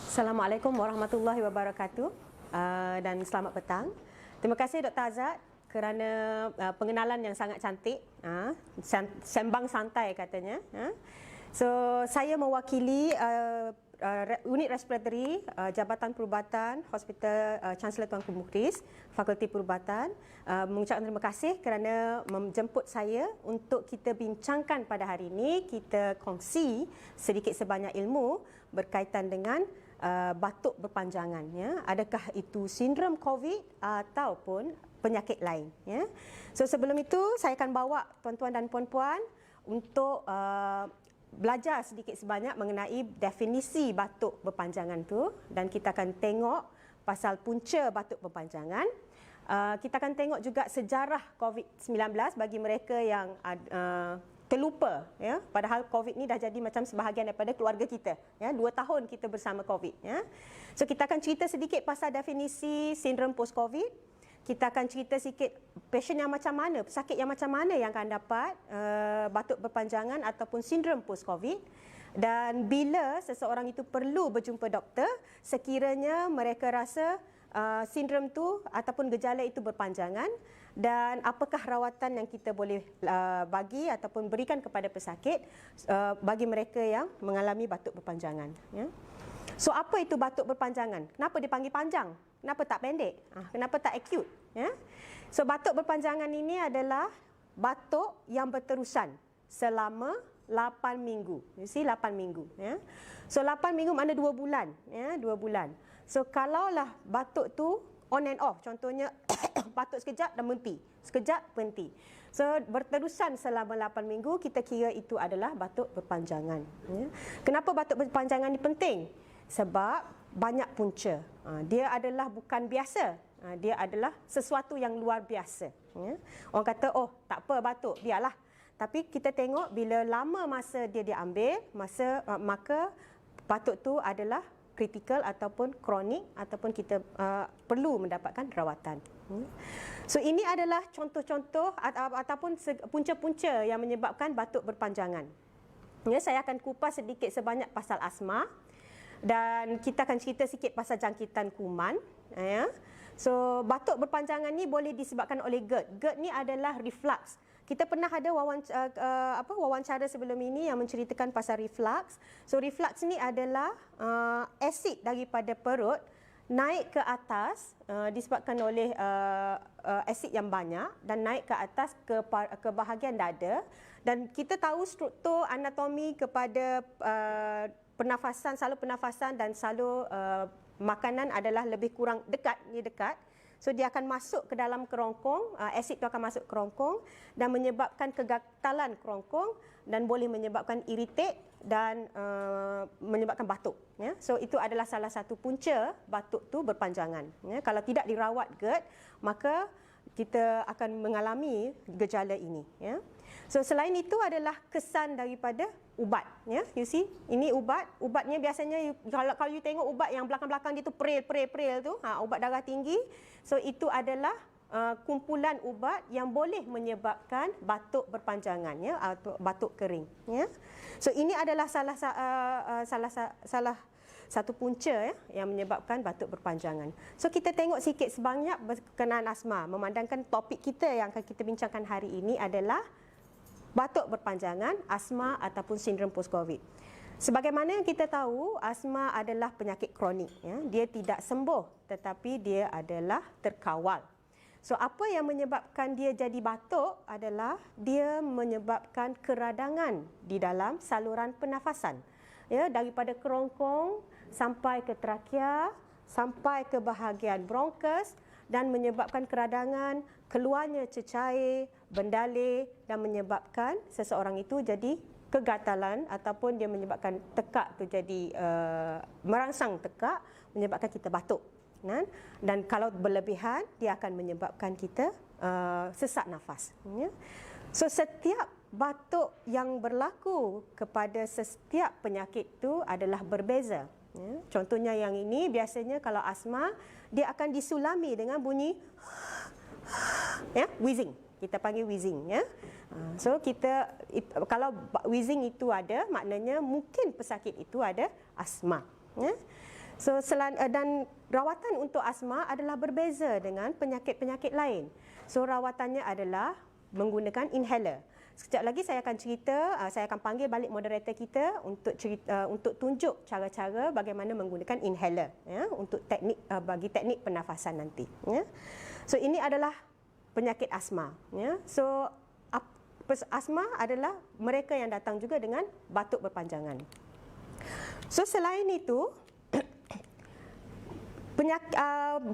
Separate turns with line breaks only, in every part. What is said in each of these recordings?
Assalamualaikum warahmatullahi wabarakatuh dan selamat petang. Terima kasih Dr. Azad kerana pengenalan yang sangat cantik, sembang santai katanya. So saya mewakili unit respiratory Jabatan Perubatan Hospital Chancellor Tuanku Mukhlis, Fakulti Perubatan, mengucapkan terima kasih kerana menjemput saya untuk kita bincangkan pada hari ini. Kita kongsi sedikit sebanyak ilmu berkaitan dengan batuk berpanjangan, ya. Adakah itu sindrom COVID ataupun penyakit lain, ya. So sebelum itu saya akan bawa tuan-tuan dan puan-puan untuk belajar sedikit sebanyak mengenai definisi batuk berpanjangan tu, dan kita akan tengok pasal punca batuk berpanjangan. Kita akan tengok juga sejarah COVID-19 bagi mereka yang terlupa, ya, padahal COVID ni dah jadi macam sebahagian daripada keluarga kita, ya. 2 tahun kita bersama COVID, ya. So kita akan cerita sedikit pasal definisi sindrom post COVID. Kita akan cerita sikit pasien yang macam mana, pesakit yang macam mana yang akan dapat batuk berpanjangan ataupun sindrom post COVID, dan bila seseorang itu perlu berjumpa doktor sekiranya mereka rasa sindrom tu ataupun gejala itu berpanjangan, dan apakah rawatan yang kita boleh bagi ataupun berikan kepada pesakit bagi mereka yang mengalami batuk berpanjangan, ya. So apa itu batuk berpanjangan? Kenapa dipanggil panjang? Kenapa tak pendek? Kenapa tak akut, ya? So batuk berpanjangan ini adalah batuk yang berterusan selama 8 minggu. You see, 8 minggu, ya. So 8 minggu makna 2 bulan, ya, 2 bulan. So kalaulah batuk tu on and off, contohnya batuk sekejap dan berhenti, sekejap berhenti. So berterusan selama 8 minggu, kita kira itu adalah batuk berpanjangan, ya. Kenapa batuk berpanjangan ini penting? Sebab banyak punca. Dia adalah bukan biasa. Dia adalah sesuatu yang luar biasa, ya. Orang kata, oh tak apa batuk, biarlah. Tapi kita tengok bila lama masa dia diambil, maka batuk tu adalah kritikal ataupun kronik, ataupun kita perlu mendapatkan rawatan. So ini adalah contoh-contoh ataupun punca-punca yang menyebabkan batuk berpanjangan. Ya, saya akan kupas sedikit sebanyak pasal asma, dan kita akan cerita sikit pasal jangkitan kuman, ya. So batuk berpanjangan ni boleh disebabkan oleh GERD. GERD ni adalah reflux. Kita pernah ada wawancara sebelum ini yang menceritakan pasal reflux. So reflux ni adalah asid daripada perut naik ke atas disebabkan oleh asid yang banyak, dan naik ke atas ke bahagian dada. Dan kita tahu struktur anatomi kepada pernafasan, salur pernafasan dan salur makanan adalah lebih kurang dekat. So dia akan masuk ke dalam kerongkong, asid itu akan masuk ke kerongkong dan menyebabkan kegatalan kerongkong, dan boleh menyebabkan irritate dan menyebabkan batuk, ya. So itu adalah salah satu punca batuk tu berpanjangan, ya. Kalau tidak dirawat GERD, maka kita akan mengalami gejala ini, ya. So selain itu adalah kesan daripada ubat, ya. You see, ini ubatnya biasanya kalau you tengok ubat yang belakang-belakang dia tu peril tu, ubat darah tinggi. So itu adalah kumpulan ubat yang boleh menyebabkan batuk berpanjangan, ya, atau batuk kering, ya. So ini adalah salah satu punca, ya, yang menyebabkan batuk berpanjangan. So kita tengok sikit sebanyak berkenaan asma, memandangkan topik kita yang akan kita bincangkan hari ini adalah batuk berpanjangan, asma ataupun sindrom post COVID. Sebagaimana yang kita tahu, asma adalah penyakit kronik, ya. Dia tidak sembuh, tetapi dia adalah terkawal. So apa yang menyebabkan dia jadi batuk adalah dia menyebabkan keradangan di dalam saluran pernafasan, ya, daripada kerongkong sampai ke trakea, sampai ke bahagian bronkus, dan menyebabkan keradangan, keluarnya cecair, bendalih, dan menyebabkan seseorang itu jadi kegatalan, ataupun dia menyebabkan tekak tu jadi merangsang tekak, menyebabkan kita batuk, kan? Dan kalau berlebihan dia akan menyebabkan kita sesak nafas, ya. So setiap batuk yang berlaku kepada setiap penyakit itu adalah berbeza, ya. Contohnya yang ini, biasanya kalau asma dia akan disulami dengan bunyi ya, wheezing. Kita panggil wheezing, ya. So kalau wheezing itu ada, maknanya mungkin pesakit itu ada asma, ya. Dan rawatan untuk asma adalah berbeza dengan penyakit-penyakit lain. So rawatannya adalah menggunakan inhaler. Sekejap lagi saya akan cerita, saya akan panggil balik moderator kita untuk tunjuk cara-cara bagaimana menggunakan inhaler, ya, untuk bagi teknik pernafasan nanti. Ya. So ini adalah penyakit asma. Ya. So asma adalah mereka yang datang juga dengan batuk berpanjangan. So selain itu,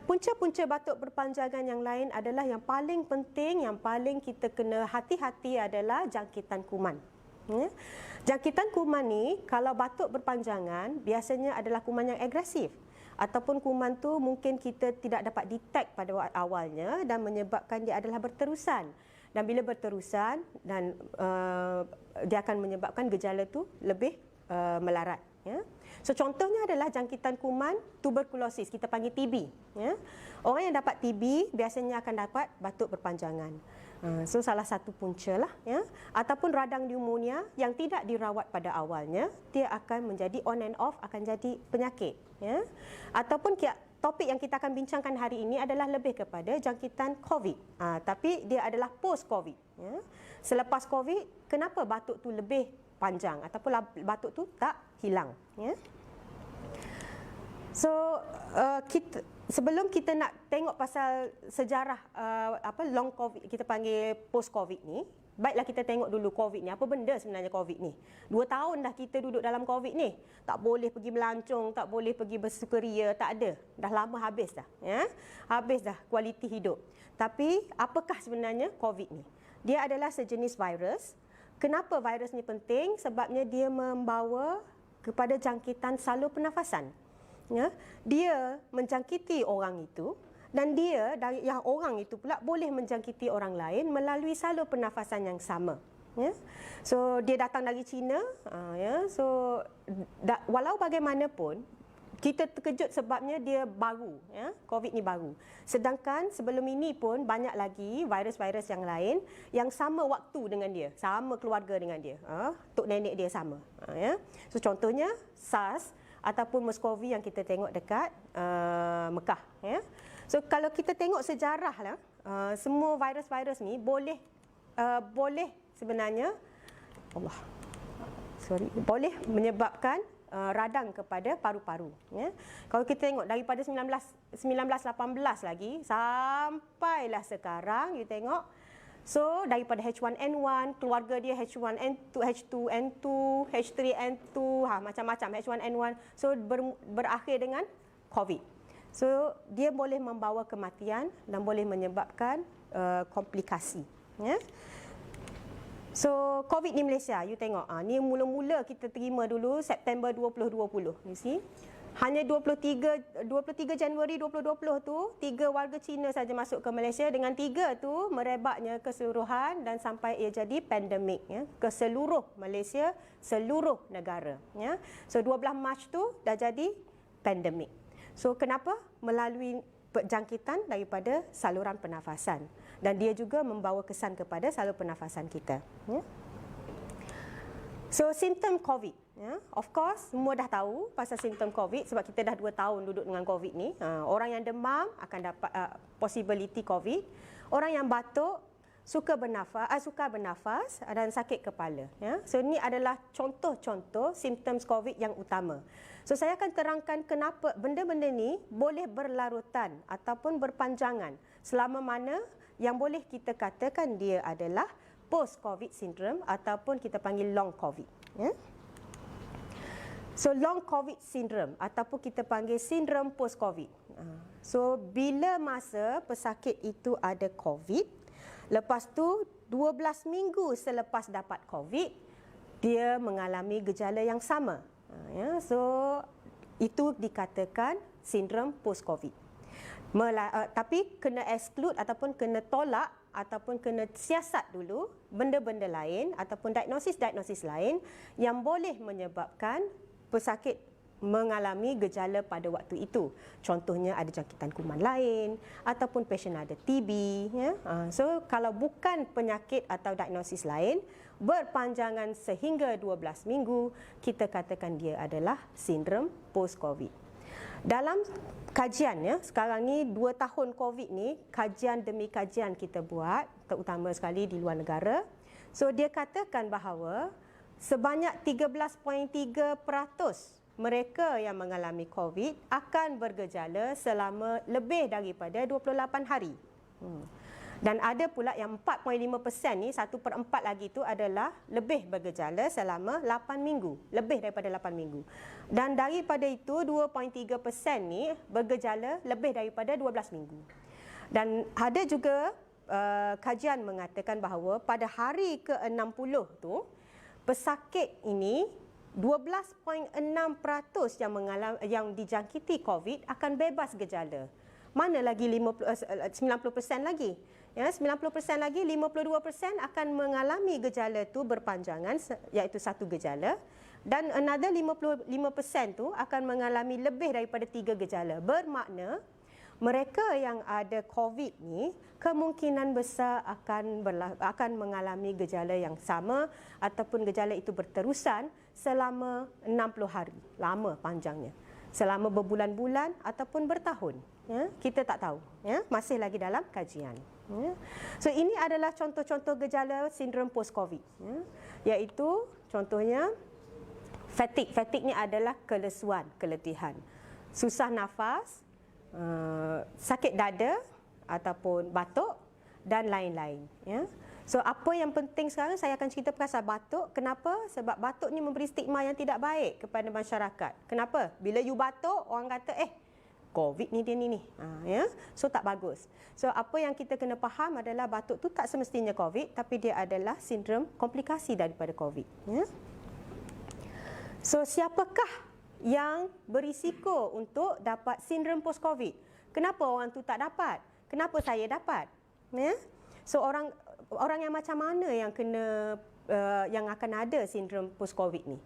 punca-punca batuk berpanjangan yang lain adalah yang paling penting, yang paling kita kena hati-hati adalah jangkitan kuman. Ya. Jangkitan kuman ni, kalau batuk berpanjangan, biasanya adalah kuman yang agresif. Ataupun kuman tu mungkin kita tidak dapat detect pada awalnya dan menyebabkan dia adalah berterusan. Dan bila berterusan, dia akan menyebabkan gejala tu lebih melarat. Ya. So contohnya adalah jangkitan kuman tuberkulosis, kita panggil TB. Ya. Orang yang dapat TB biasanya akan dapat batuk berpanjangan. So salah satu punca lah. Ya. Ataupun radang pneumonia yang tidak dirawat pada awalnya, dia akan menjadi on and off, akan jadi penyakit. Ya. Ataupun topik yang kita akan bincangkan hari ini adalah lebih kepada jangkitan COVID. Tapi dia adalah post-COVID. Ya. Selepas COVID, kenapa batuk tu lebih panjang ataupun batuk tu tak hilang, ya. So sebelum kita nak tengok pasal sejarah long COVID, kita panggil post COVID ni, baiklah kita tengok dulu COVID ni, apa benda sebenarnya COVID ni. 2 tahun dah kita duduk dalam COVID ni, tak boleh pergi melancong, tak boleh pergi bersukaria, tak ada, dah lama habis dah, ya. Habis dah kualiti hidup. Tapi apakah sebenarnya COVID ni? Dia adalah sejenis virus. Kenapa virus ni penting? Sebabnya dia membawa kepada jangkitan salur pernafasan. Ya, dia menjangkiti orang itu dan yang orang itu pula boleh menjangkiti orang lain melalui salur pernafasan yang sama. Ya. So dia datang dari China. Ya. So walau bagaimanapun kita terkejut sebabnya dia baru, ya, COVID ni baru. Sedangkan sebelum ini pun banyak lagi virus-virus yang lain yang sama waktu dengan dia, sama keluarga dengan dia, tok nenek dia sama. Ya. So contohnya SARS ataupun MERS-CoV yang kita tengok dekat Mekah. Ya. So kalau kita tengok sejarah lah, semua virus-virus ni boleh sebenarnya boleh menyebabkan radang kepada paru-paru. Ya. Kalau kita tengok daripada 1918 lagi sampailah sekarang, you tengok. So daripada H1N1, keluarga dia H1N2, H2N2, H3N2, macam-macam H1N1. So berakhir dengan COVID. So dia boleh membawa kematian dan boleh menyebabkan komplikasi. Ya. So COVID di Malaysia, you tengok, ni mula-mula kita terima dulu September 2020. You see? Hanya 23 Januari 2020 tu 3 warga Cina saja masuk ke Malaysia, dengan 3 tu merebaknya keseluruhan dan sampai ia jadi pandemik, ya, ke seluruh Malaysia, seluruh negara, ya. So 12 Mac tu dah jadi pandemik. So kenapa? Melalui jangkitan daripada saluran pernafasan, dan dia juga membawa kesan kepada salur pernafasan kita. Ya. So simptom COVID, ya, of course semua dah tahu pasal simptom COVID sebab kita dah 2 tahun duduk dengan COVID ni. Orang yang demam akan dapat possibility COVID. Orang yang batuk, sukar bernafas dan sakit kepala. Ya. So ini adalah contoh-contoh simptom COVID yang utama. So saya akan terangkan kenapa benda-benda ni boleh berlarutan ataupun berpanjangan, selama mana yang boleh kita katakan dia adalah post-COVID syndrome ataupun kita panggil long COVID. Ya. So long COVID syndrome ataupun kita panggil sindrom post-COVID. So bila masa pesakit itu ada COVID, lepas tu 12 minggu selepas dapat COVID, dia mengalami gejala yang sama. Ya, so itu dikatakan sindrom post-COVID. Tapi kena exclude ataupun kena tolak ataupun kena siasat dulu benda-benda lain ataupun diagnosis lain yang boleh menyebabkan pesakit mengalami gejala pada waktu itu. Contohnya ada jangkitan kuman lain ataupun pasien ada TB. Ya. So kalau bukan penyakit atau diagnosis lain berpanjangan sehingga 12 minggu, kita katakan dia adalah sindrom post-COVID. Dalam kajian ya, sekarang ni 2 tahun COVID ni, kajian demi kajian kita buat, terutama sekali di luar negara. So dia katakan bahawa sebanyak 13.3% mereka yang mengalami COVID akan bergejala selama lebih daripada 28 hari. Dan ada pula yang 4.5% ni, 1/4 lagi tu adalah lebih bergejala selama 8 minggu, lebih daripada 8 minggu. Dan daripada itu 2.3% ni bergejala lebih daripada 12 minggu. Dan ada juga kajian mengatakan bahawa pada hari ke-60 tu, pesakit ini 12.6% yang dijangkiti COVID akan bebas gejala. Mana lagi 90% lagi? Ya, 90% lagi, 52% akan mengalami gejala tu berpanjangan, iaitu satu gejala, dan another 55% tu akan mengalami lebih daripada 3 gejala. Bermakna mereka yang ada COVID ni kemungkinan besar akan mengalami gejala yang sama ataupun gejala itu berterusan selama 60 hari. Lama panjangnya. Selama berbulan-bulan ataupun bertahun. Ya, kita tak tahu. Ya, masih lagi dalam kajian. Ya. So ini adalah contoh-contoh gejala sindrom post-COVID. Ya, iaitu contohnya fatigue. Fatigue ni adalah kelesuan, keletihan. Susah nafas, sakit dada ataupun batuk dan lain-lain. Ya. So apa yang penting sekarang saya akan cerita pasal batuk. Kenapa? Sebab batuk ni memberi stigma yang tidak baik kepada masyarakat. Kenapa? Bila you batuk, orang kata COVID ni dia ni. Ya? So tak bagus. So apa yang kita kena faham adalah batuk tu tak semestinya COVID, tapi dia adalah sindrom komplikasi daripada COVID. Ya? So siapakah yang berisiko untuk dapat sindrom post-COVID? Kenapa orang tu tak dapat? Kenapa saya dapat? Ya? So orang yang macam mana yang kena yang akan ada sindrom post-COVID ni?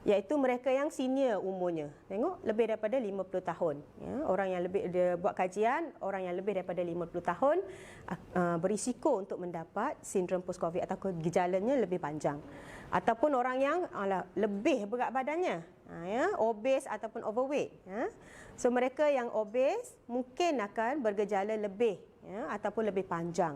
Iaitu mereka yang senior umurnya. Tengok, lebih daripada 50 tahun. Ya, orang yang dia buat kajian, orang yang lebih daripada 50 tahun berisiko untuk mendapat sindrom post-COVID atau gejalanya lebih panjang. Ataupun orang yang lebih berat badannya, ya, obese ataupun overweight. Ya. So mereka yang obese mungkin akan bergejala lebih, ya, ataupun lebih panjang.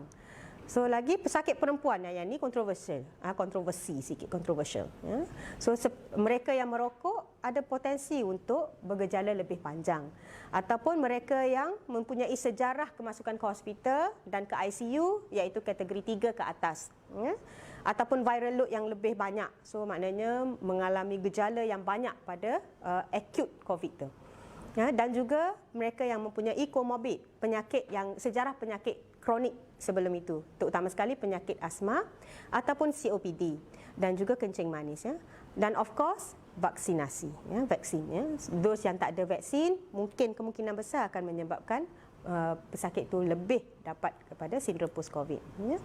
So lagi pesakit perempuan yang ni kontroversial, kontroversi sikit kontroversial. Ya. So mereka yang merokok ada potensi untuk bergejala lebih panjang, ataupun mereka yang mempunyai sejarah kemasukan ke hospital dan ke ICU, iaitu kategori 3 ke atas. Ya. Ataupun viral load yang lebih banyak. So maknanya mengalami gejala yang banyak pada acute COVID tu. Ya, dan juga mereka yang mempunyai comorbid, penyakit yang sejarah penyakit kronik sebelum itu, terutama sekali penyakit asma ataupun COPD dan juga kencing manis. Ya. Dan of course vaksinasi, ya, vaksin. Ya. Those yang tak ada vaksin mungkin kemungkinan besar akan menyebabkan pesakit itu lebih dapat kepada sindrom post-COVID. Ya.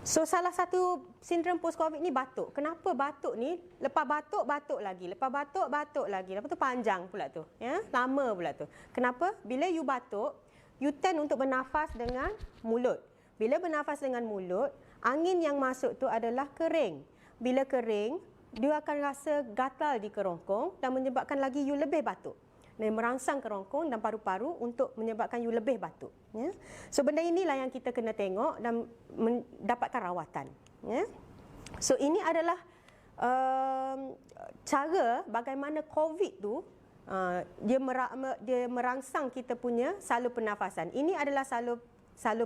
So salah satu sindrom post-COVID ni batuk. Kenapa batuk ni? Lepas batuk, batuk lagi. Lepas batuk, batuk lagi. Lepas tu panjang pula tu. Ya? Lama pula tu. Kenapa? Bila you batuk, you tend untuk bernafas dengan mulut. Bila bernafas dengan mulut, angin yang masuk tu adalah kering. Bila kering, dia akan rasa gatal di kerongkong dan menyebabkan lagi you lebih batuk. Dan merangsang kerongkong dan paru-paru untuk menyebabkan you lebih batuk. Ya? So benda inilah yang kita kena tengok dan mendapatkan rawatan. Ya? So ini adalah cara bagaimana COVID tu dia merangsang kita punya salur pernafasan. Ini adalah salur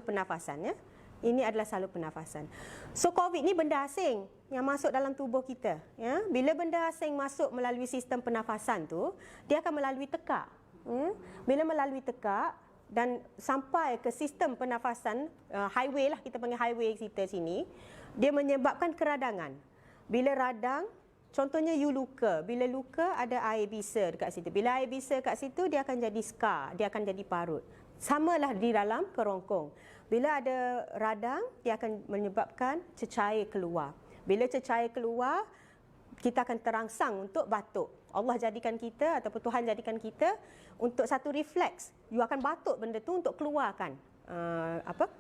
pernafasan. Ya? Ini adalah salur pernafasan. So COVID ni benda asing yang masuk dalam tubuh kita. Ya? Bila benda asing masuk melalui sistem pernafasan tu, dia akan melalui tekak. Ya? Bila melalui tekak dan sampai ke sistem pernafasan, highway lah, kita panggil highway kita sini, dia menyebabkan keradangan. Bila radang, contohnya you luka. Bila luka ada air bisa dekat situ. Bila air bisa dekat situ, dia akan jadi scar, dia akan jadi parut. Samalah di dalam kerongkong. Bila ada radang, dia akan menyebabkan cecair keluar. Bila cecair keluar, kita akan terangsang untuk batuk. Allah jadikan kita ataupun Tuhan jadikan kita untuk satu refleks. You akan batuk benda tu untuk keluarkan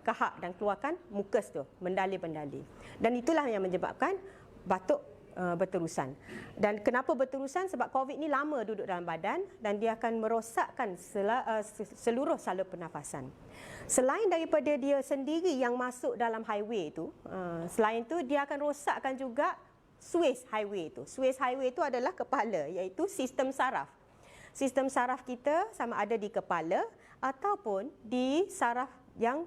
kahak dan keluarkan mukus tu, bendali-bendali. Dan itulah yang menyebabkan batuk berterusan. Dan kenapa berterusan? Sebab COVID ni lama duduk dalam badan dan dia akan merosakkan seluruh salur pernafasan. Selain daripada dia sendiri yang masuk dalam highway itu, selain itu dia akan rosakkan juga Suez highway itu. Suez highway itu adalah kepala, iaitu sistem saraf. Sistem saraf kita sama ada di kepala ataupun di saraf yang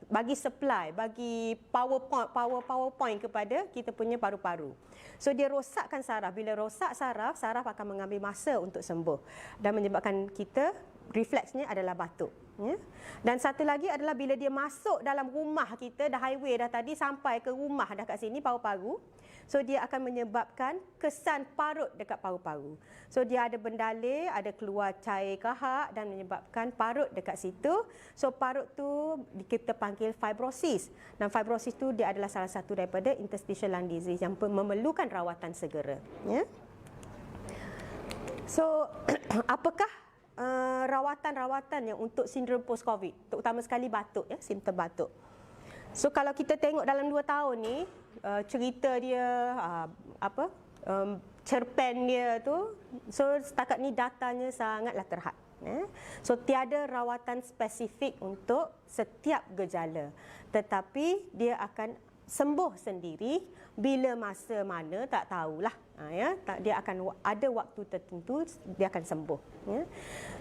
bagi supply, bagi power point kepada kita punya paru-paru. So dia rosakkan saraf. Bila rosak saraf, saraf akan mengambil masa untuk sembuh dan menyebabkan kita refleksnya adalah batuk. Ya. Dan satu lagi adalah bila dia masuk dalam rumah kita, dah highway dah tadi sampai ke rumah dah kat sini paru-paru. So dia akan menyebabkan kesan parut dekat paru-paru. So dia ada bendalih, ada keluar cair kahak dan menyebabkan parut dekat situ. So parut tu kita panggil fibrosis. Dan fibrosis tu dia adalah salah satu daripada interstitial lung disease yang memerlukan rawatan segera. Ya. So apakah rawatan-rawatan yang untuk sindrom post-COVID, terutama sekali batuk, ya, simptom batuk. So kalau kita tengok dalam 2 tahun ni, cerita dia, cerpen dia tu, so setakat ni datanya sangatlah terhad. So tiada rawatan spesifik untuk setiap gejala, tetapi dia akan sembuh sendiri bila masa mana tak tahulah. Ya, dia akan ada waktu tertentu dia akan sembuh. Ya.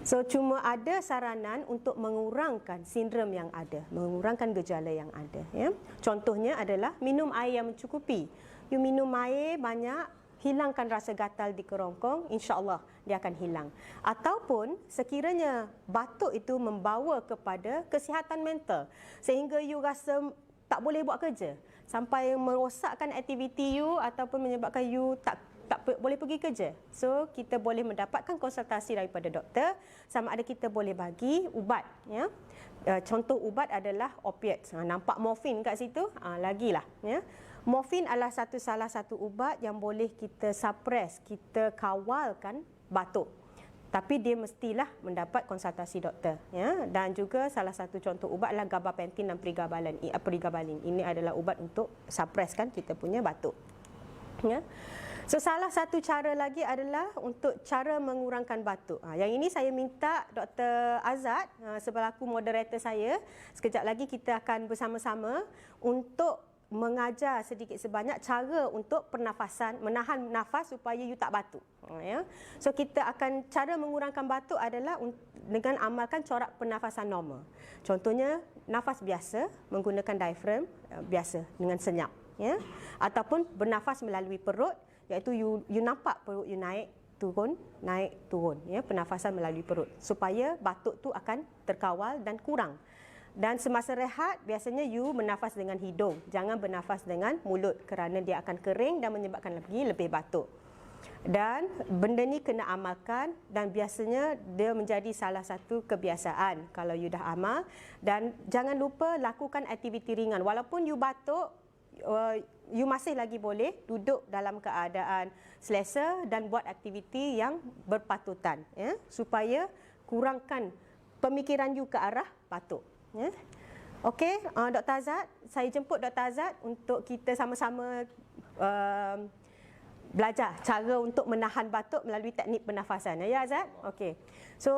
So cuma ada saranan untuk mengurangkan sindrom yang ada, mengurangkan gejala yang ada. Ya. Contohnya adalah minum air yang mencukupi. You minum air banyak, hilangkan rasa gatal di kerongkong, insya-Allah dia akan hilang. Ataupun sekiranya batuk itu membawa kepada kesihatan mental sehingga you rasa tak boleh buat kerja sampai merosakkan aktiviti you ataupun menyebabkan you tak boleh pergi kerja. So kita boleh mendapatkan konsultasi daripada doktor sama ada kita boleh bagi ubat, ya. Contoh ubat adalah opiat. Nampak morfin kat situ? Lagilah, ya. Morfin adalah salah satu ubat yang boleh kita suppress, kita kawalkan batuk. Tapi dia mestilah mendapat konsultasi doktor, ya. Dan juga salah satu contoh ubat adalah gabapentin dan pregabalin. Ini adalah ubat untuk suppresskan kita punya batuk. Ya. So salah satu cara lagi adalah untuk cara mengurangkan batuk. Yang ini saya minta Dr. Azad sebelaku moderator saya. Sekejap lagi kita akan bersama-sama untuk mengajar sedikit sebanyak cara untuk pernafasan, menahan nafas supaya you tak batuk. Ya. So kita akan cara mengurangkan batuk adalah dengan amalkan corak pernafasan normal. Contohnya nafas biasa menggunakan diaphragm biasa dengan senyap. Ya. Ataupun bernafas melalui perut, iaitu you nampak perut you naik turun, ya, pernafasan melalui perut supaya batuk tu akan terkawal dan kurang. Dan semasa rehat biasanya you bernafas dengan hidung, jangan bernafas dengan mulut kerana dia akan kering dan menyebabkan lebih batuk. Dan benda ni kena amalkan dan biasanya dia menjadi salah satu kebiasaan kalau you dah amal. Dan jangan lupa lakukan aktiviti ringan walaupun you batuk, you masih lagi boleh duduk dalam keadaan selesa dan buat aktiviti yang berpatutan, ya, supaya kurangkan pemikiran you ke arah batuk. Ya. Okey, Dr. Azad, saya jemput Dr. Azad untuk kita sama-sama belajar cara untuk menahan batuk melalui teknik pernafasan. Ya Azad? Okey. So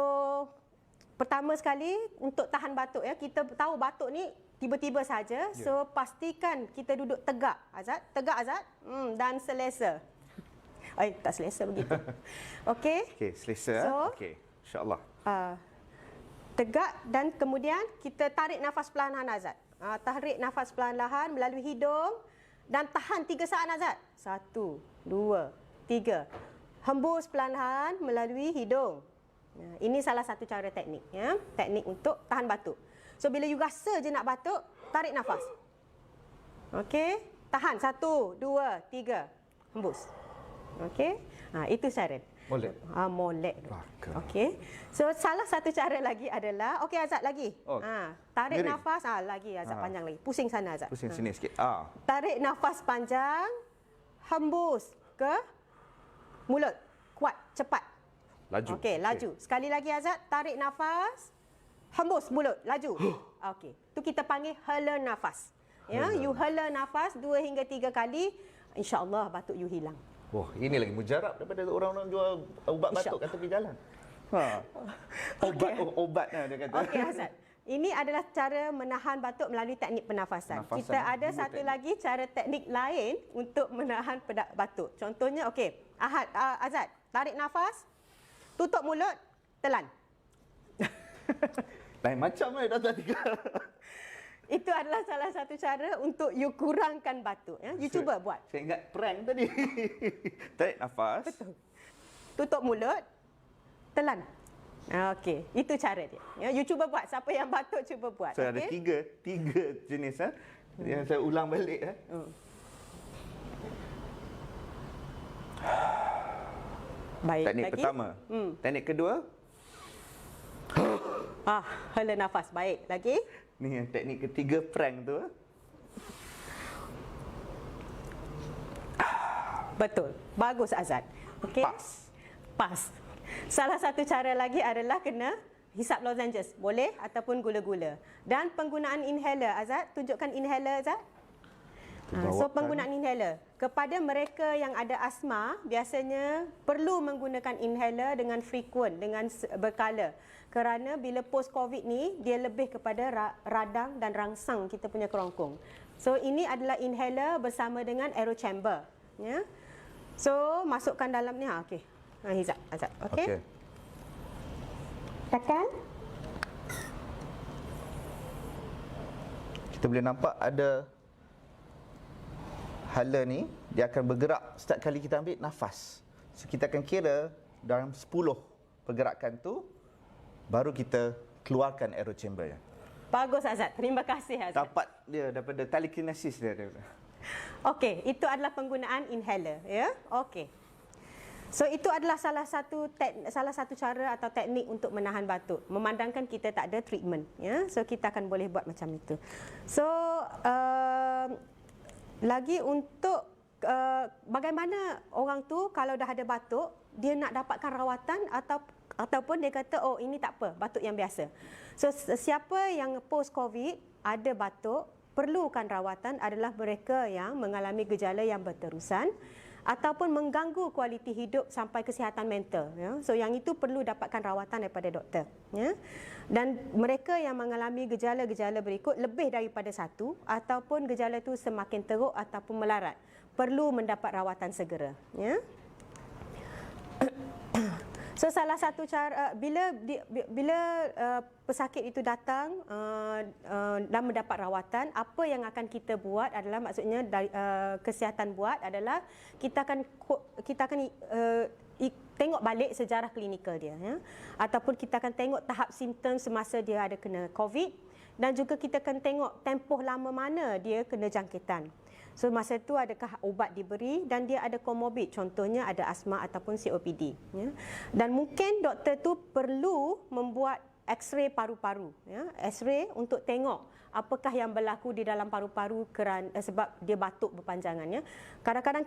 pertama sekali untuk tahan batuk, ya, kita tahu batuk ni tiba-tiba saja. So pastikan kita duduk tegak, Azad. Tegak Azad. Dan selesa. Tak selesa begitu. Okey. Okey,
selesa. So, okey. Insya-Allah.
Tegak dan kemudian kita tarik nafas perlahan Azad. Tarik nafas perlahan melalui hidung dan tahan 3 saat Azad. 1, 2, 3. Hembus perlahan melalui hidung. Ini salah satu cara teknik, ya. Teknik untuk tahan batuk. So bila you rasa je nak batuk, tarik nafas. Okey, tahan 1, 2, 3. Hembus. Okey. Itu syarat.
Molek.
Molek. Okey. So salah satu cara lagi adalah, okey Azad lagi. Tarik miring nafas, lagi Azad panjang lagi. Pusing sana Azad.
Pusing sini sikit.
Tarik nafas panjang, hembus ke mulut. Kuat, cepat.
Laju.
Okey, laju. Sekali lagi Azad, tarik nafas, hembus mulut, laju. Okey. Tu kita panggil hela nafas. Ya, you hela nafas 2 hingga 3 kali. insya-Allah batuk you hilang.
Wah, ini lagi mujarab daripada orang-orang jual ubat batuk kat tepi jalan. Ha. Obatnya dia kata.
Okey Azad. Ini adalah cara menahan batuk melalui teknik pernafasan. Kita ada satu lagi cara teknik lain untuk menahan batuk. Contohnya okey, Azad, tarik nafas, tutup mulut, telan.
Lain macam doktor tiga.
Itu adalah salah satu cara untuk you kurangkan batuk. Ya. You cuba buat.
Saya ingat prank tadi. Tarik nafas.
Betul. Tutup mulut, telan. Okey, itu cara dia. Ya, you cuba buat. Siapa yang batuk cuba buat.
So ada tiga jenis yang saya ulang balik
Baik.
Teknik
lagi.
pertama. Teknik kedua.
Hela nafas. Baik. Lagi.
Ni yang teknik ketiga prank tu.
Betul. Bagus Azad. Okey. Pas. Salah satu cara lagi adalah kena hisap lozenges. Boleh ataupun gula-gula. Dan penggunaan inhaler. Azad, tunjukkan inhaler Azad. So penggunaan inhaler. Kepada mereka yang ada asma, biasanya perlu menggunakan inhaler dengan frequent, dengan berkala. Kerana bila post-COVID ni, dia lebih kepada radang dan rangsang kita punya kerongkong. So ini adalah inhaler bersama dengan aero chamber. Ya. So masukkan dalam ni. Okey. Hizap, Azad. Okey. Tekan.
Kita boleh nampak ada hala ni, dia akan bergerak setiap kali kita ambil nafas. So kita akan kira dalam 10 pergerakan tu baru kita keluarkan aero chamber.
Bagus Azad. Terima kasih Azad.
Dapat dia daripada telekinesis dia.
Okey, itu adalah penggunaan inhaler, ya. Okey. So itu adalah salah satu cara atau teknik untuk menahan batuk. Memandangkan kita tak ada treatment, ya. So kita akan boleh buat macam itu. So lagi untuk bagaimana orang tu kalau dah ada batuk, dia nak dapatkan rawatan ataupun dia kata oh ini tak apa, batuk yang biasa. So siapa yang post COVID ada batuk, perlukan rawatan adalah mereka yang mengalami gejala yang berterusan ataupun mengganggu kualiti hidup sampai kesihatan mental, ya. So yang itu perlu dapatkan rawatan daripada doktor, ya. Dan mereka yang mengalami gejala-gejala berikut lebih daripada satu ataupun gejala itu semakin teruk ataupun melarat, perlu mendapat rawatan segera, ya. So salah satu cara bila pesakit itu datang dan mendapat rawatan, apa yang akan kita buat adalah maksudnya kesihatan buat adalah kita akan tengok balik sejarah klinikal dia, ya. Ataupun kita akan tengok tahap simptom semasa dia ada kena COVID dan juga kita akan tengok tempoh lama mana dia kena jangkitan. So masa itu adakah ubat diberi dan dia ada komorbid, contohnya ada asma ataupun COPD, ya. Dan mungkin doktor tu perlu membuat X-ray paru-paru, ya. X-ray untuk tengok apakah yang berlaku di dalam paru-paru sebab dia batuk berpanjangan, ya. Kadang-kadang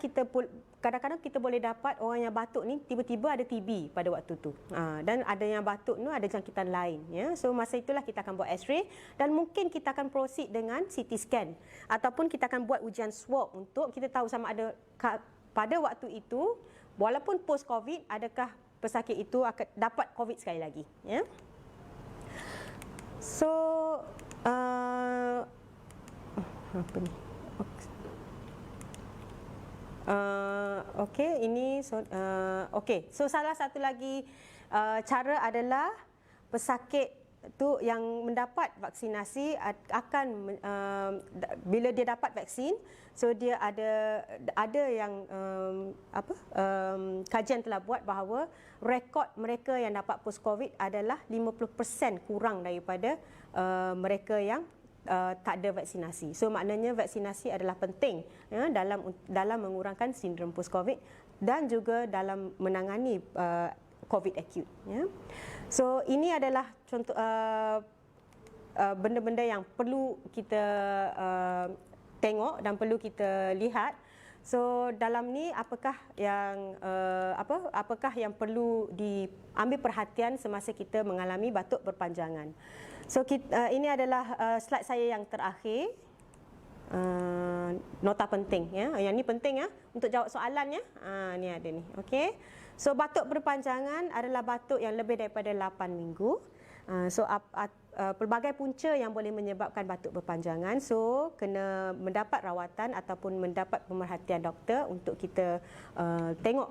kita boleh dapat orang yang batuk ni tiba-tiba ada TB pada waktu tu. Dan ada yang batuk tu ada jangkitan lain, ya. So masa itulah kita akan buat X-ray dan mungkin kita akan proceed dengan CT scan ataupun kita akan buat ujian swab untuk kita tahu sama ada pada waktu itu walaupun post COVID adakah pesakit itu akan dapat COVID sekali lagi, ya. So apa ni? Okey, ini okey. So salah satu lagi cara adalah pesakit tu yang mendapat vaksinasi akan bila dia dapat vaksin, so dia ada yang kajian telah buat bahawa rekod mereka yang dapat post COVID adalah 50% kurang daripada mereka yang tak ada vaksinasi. So maknanya vaksinasi adalah penting, ya, dalam mengurangkan sindrom post COVID dan juga dalam menangani COVID acute, ya. So ini adalah contoh benda-benda yang perlu kita tengok dan perlu kita lihat. So dalam ni apakah yang perlu diambil perhatian semasa kita mengalami batuk berpanjangan. So ini adalah slide saya yang terakhir. nota penting ya. Yang ni penting ya untuk jawab soalan ya. Ni ada ni. Okey. So batuk berpanjangan adalah batuk yang lebih daripada 8 minggu. Pelbagai punca yang boleh menyebabkan batuk berpanjangan. So kena mendapat rawatan ataupun mendapat pemerhatian doktor untuk kita tengok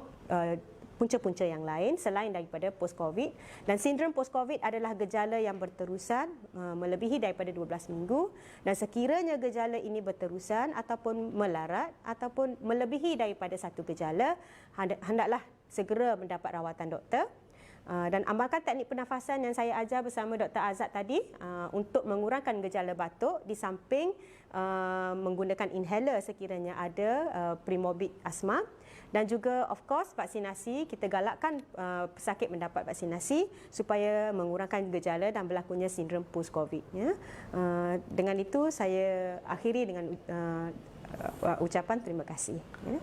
punca-punca yang lain selain daripada post-COVID. Dan sindrom post-COVID adalah gejala yang berterusan melebihi daripada 12 minggu, dan sekiranya gejala ini berterusan ataupun melarat ataupun melebihi daripada satu gejala, hendaklah segera mendapat rawatan doktor. Dan amalkan teknik pernafasan yang saya ajar bersama Dr. Azad tadi untuk mengurangkan gejala batuk, di samping menggunakan inhaler sekiranya ada premorbid asma. Dan juga of course vaksinasi, kita galakkan pesakit mendapat vaksinasi supaya mengurangkan gejala dan berlakunya sindrom post-COVID. Ya. Dengan itu saya akhiri dengan ucapan terima kasih. Ya.